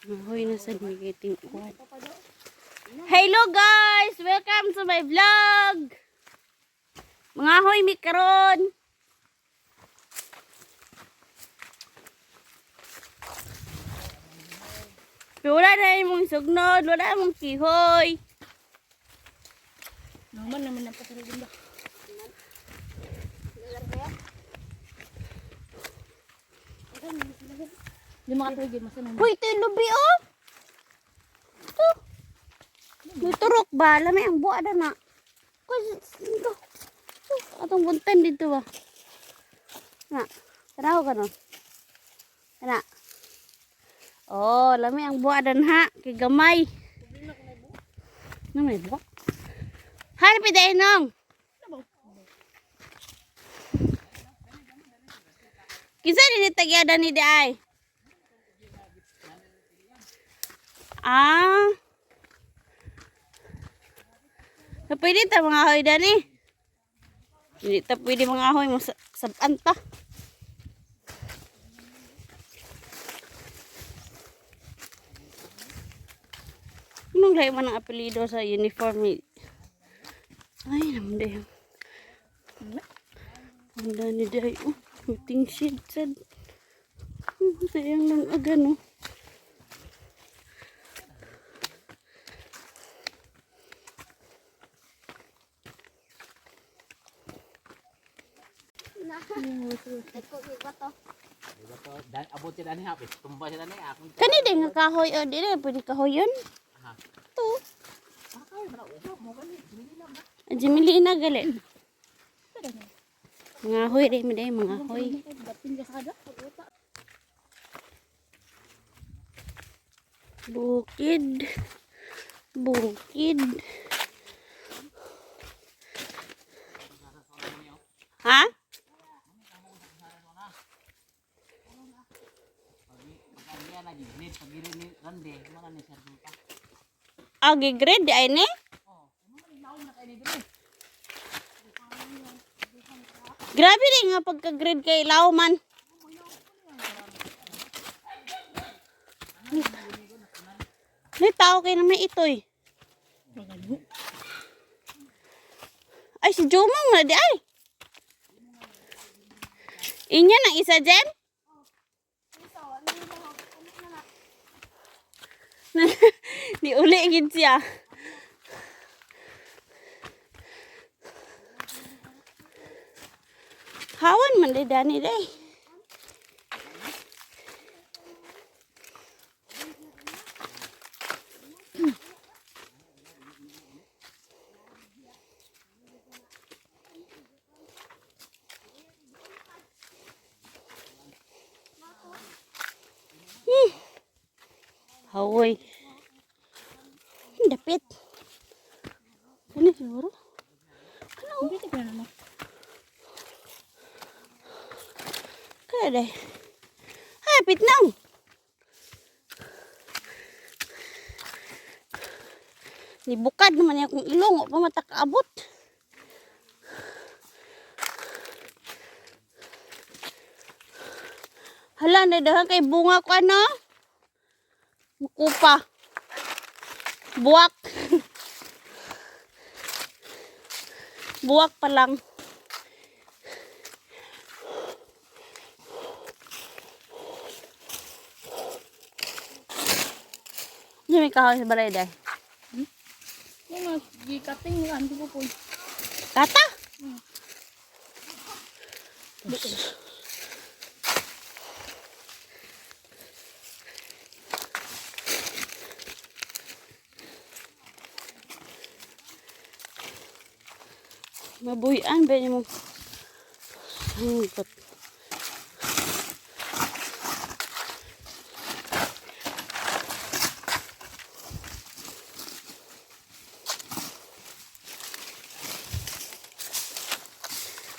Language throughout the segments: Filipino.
Hoy na sad mi kiting kuan. Hello guys, welcome to my vlog. Mga hoy mi karon. Wala na imong sugnod, wala imong kihoy. Naman ang pasaligin ba? Di makatawid yun, masanong. Hoy, ito yung lubi oh. Ito. May turok ba? Lami ang buwa na. Ito. Atong buntan dito ba? Na. Tanaw ka no? Na. Oh, lami ang buwa ha. Kay gamay. Na may buwa. Hanap idahin nong. Kisa dinitagyada ni Day. Ah. Pwede ta mga ahoy dani. Hindi ta pwede mga ahoy mo saban ta. Anong lahi man ang apelido sa uniform ni? Ay, naman Handa ni Day. Oh, meeting shade sad. Sayang lang aga no. Kani din nga kahoy o di na pwede kahoy yun. Ito. Jimili na gali. Mga hoy rin mo din mga hoy. Bukid. Bukid. Ha? Ah, gigrade ay ni? Grabe rin nga pagka-grade kay Lao man. May tao kayo naman ito eh. Ay, si Jomong na di ay. Inya nang isa Jem? Di uli gid siya. Hawan man di dani day. Hawoy. Dapit. Ano siguro? Ano? Hindi ka na. Kaya day. Hapit nang. Nibukad naman niya kung ilong o pa matakaabot. Hala, nadahan kay bunga ko ano? Mukupa. Buwak. Buwak pa lang. Hindi may kahoy sa balay day. Yung gikating nga, hindi po po. Kata? Mabuyan ba niyo mo? Hanggot.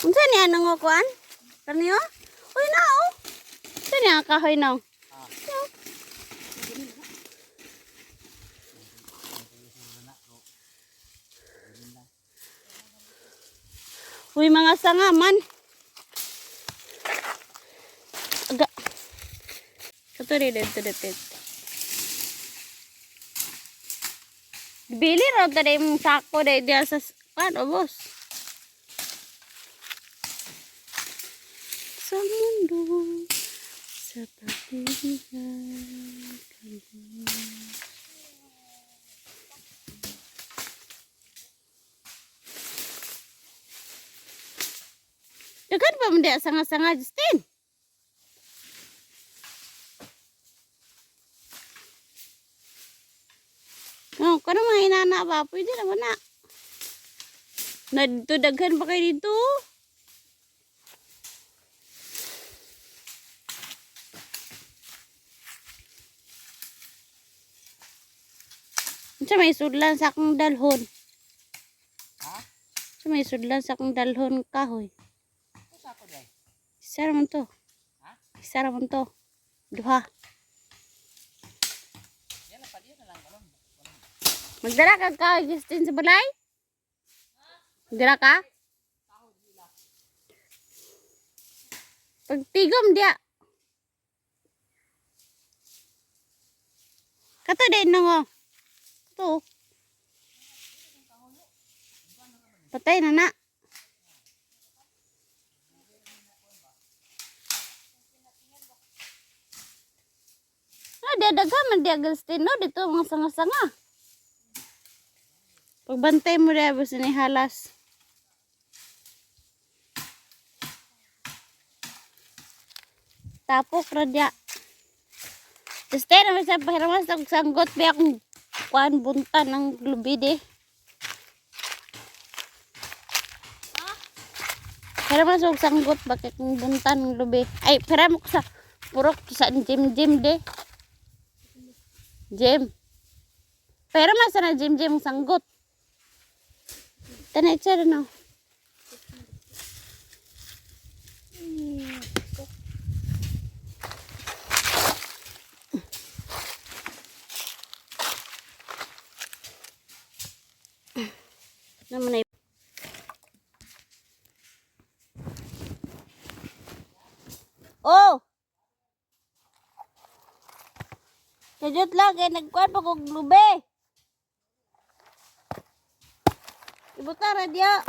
Unsa niya nang kuan? Kaniyo? Uy na oh. Unsa niya kahoy na? Uy mga sanga man. Aga. Kato rin dito dito. Bili raw tadi mong sako dahil dia sa ano, boss. Sa mundo, sa pagbibigan. Dagan pa mo dia sanga-sanga, Justin. Oh, kano mga inana ba? Pwede naman na. Na dito, daghan pa kayo dito. Sa may sudlan sa akong dalhon. Ha? Sa may sudlan sa akong dalhon kahoy. Ito sa ako dahil. Isa naman to. Ha? Isa naman to. Duha. Yan na pa, yan na lang. Magdala ka ka, Justin, sa balay? Magdala ka? Pagtigom dia. Kato din na nga. Ito. Patay na na. Dia dagaman dia Agustin, no? Dito mga sanga-sanga. Pagbantay mo dia basta ni halas. Tapok ra dia. Justin, naman sa pahiraman sa sanggot biya akong kuhan buntan ng lubid eh. Pahiraman sa sanggot bakit kong buntan ng lubid. Ay, pahiraman ko sa purok sa gym de. Gym. Pahiraman sa na gym sanggot. Tanay siya rin o. Naman ay oh! Kajot lang kaya nagkuhan pa kong lube. Ibuta radya.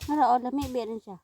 Mara o lami biya rin siya.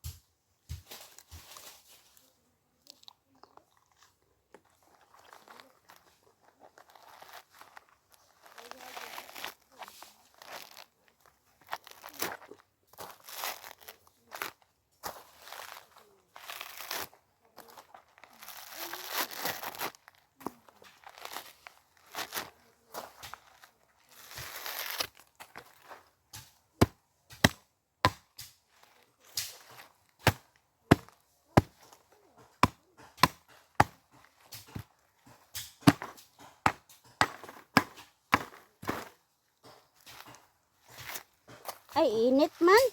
Ay, init man.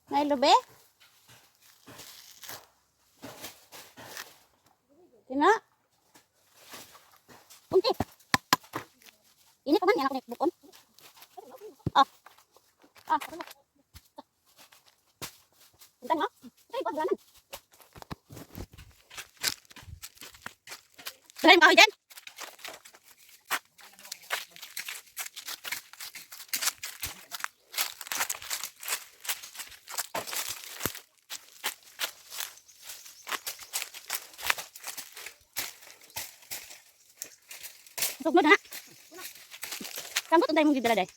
May lube? Tina? Kunti. Init pa man, yan ako na bukon. Ah. Ah. Punta nga. Ito yung paglanan. Dala yung kahoy dyan. Sugnod na. Sambot tayo mong gidala day.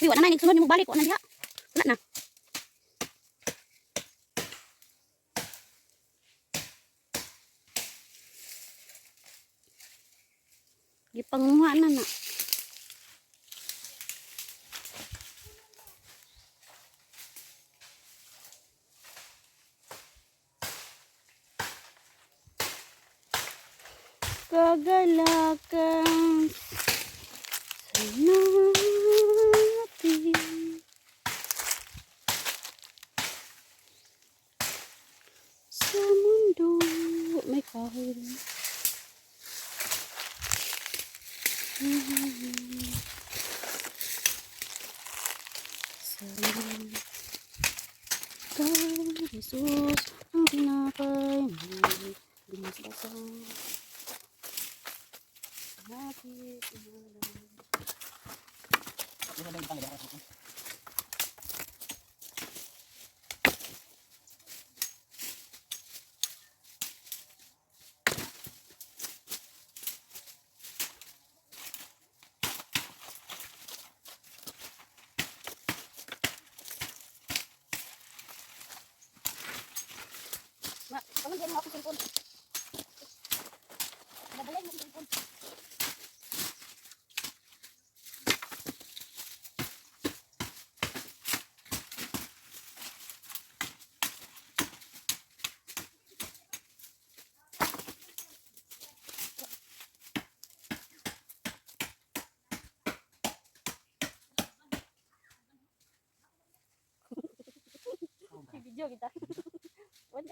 Wala na, sunod mo balik ko na diha. Wala na. Gipanguha na na. Kagalakan sa natin sa mundo may kahon. Salamat ka, Jesus, ang tinapay mo, binasbasang hapit umalang. Ano ba yung pangalawa ko? Ma, kamu dia mau aku telepon. Ada balai mau telepon. Video kita. Buat